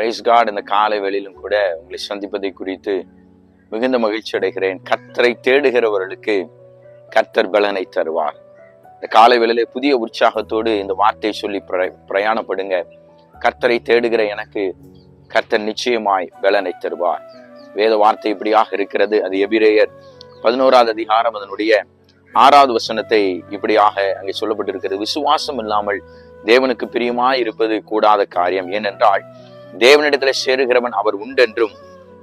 Price God. இந்த காலை வேளையிலும் கூட உங்களை சந்திப்பதை குறித்து மிகுந்த மகிழ்ச்சி அடைகிறேன். கர்த்தரை தேடுகிறவர்களுக்கு கர்த்தர் பலனை தருவார். இந்த காலை வேளையிலே புதிய உற்சாகத்தோடு இந்த வார்த்தையை சொல்லி பிரயாணப்படுங்க. கர்த்தரை தேடுகிற எனக்கு கர்த்தர் நிச்சயமாய் பலனை தருவார். வேத வார்த்தை இப்படியாக இருக்கிறது. அது எபிரேயர் 11வது அதிகாரம் அதனுடைய 6வது வசனத்தை இப்படியாக அங்கே சொல்லப்பட்டிருக்கிறது. விசுவாசம் இல்லாமல் தேவனுக்கு பிரியமாய் இருப்பது கூடாத காரியம். ஏனென்றால் தேவனிடத்துல சேருகிறவன் அவர் உண்டென்றும்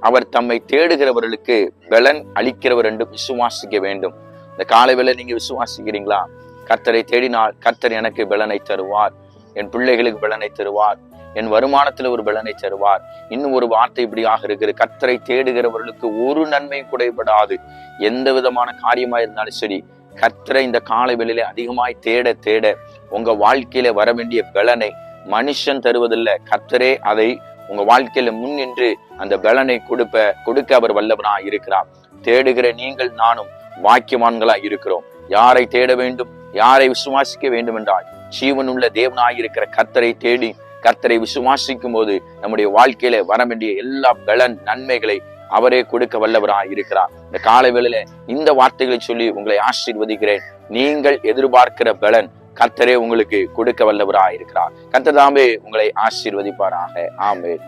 அவர் தம்மை தேடுகிறவர்களுக்கு பலன் அளிக்கிறவர் என்றும் விசுவாசிக்க வேண்டும். இந்த காலை வேளை நீங்க விசுவாசிக்கிறீங்களா? கர்த்தரை தேடினால் கர்த்தர் எனக்கு பலனை தருவார், என் பிள்ளைகளுக்கு பலனை தருவார், என் வருமானத்துல ஒரு பலனை தருவார். இன்னும் ஒரு வார்த்தை இப்படியாக இருக்கிறது. கர்த்தரை தேடுகிறவர்களுக்கு ஒரு நன்மை குறைபடாது. எந்த விதமான காரியமா இருந்தாலும் சரி, கர்த்தரை இந்த காலை வேளையிலே அதிகமாய் தேட தேட உங்க வாழ்க்கையில வர வேண்டிய பலனை மனுஷன் தருவதில்லை. கர்த்தரே அதை உங்க வாழ்க்கையில முன் நின்று அந்த பலனை கொடுக்க அவர் வல்லவனா இருக்கிறார். தேடுகிற நீங்கள் நானும் வாக்கியவான்களா இருக்கிறோம். யாரை தேட வேண்டும், யாரை விசுவாசிக்க வேண்டும் என்றால் ஜீவனுள்ள தேவனாயிருக்கிற கர்த்தரை தேடி கர்த்தரை விசுவாசிக்கும் போது நம்முடைய வாழ்க்கையில வர வேண்டிய எல்லா பலன் நன்மைகளை அவரே கொடுக்க வல்லவராய் இருக்கிறார். இந்த காலை வேளையில இந்த வார்த்தைகளை சொல்லி உங்களை ஆசீர்வதிக்கிறேன். நீங்கள் எதிர்பார்க்கிற பலன் கர்த்தரே உங்களுக்கு கொடுக்க வல்லவராய் இருக்கிறார். கர்த்தர் தாமே உங்களை ஆசீர்வதிப்பாராக. ஆமென்.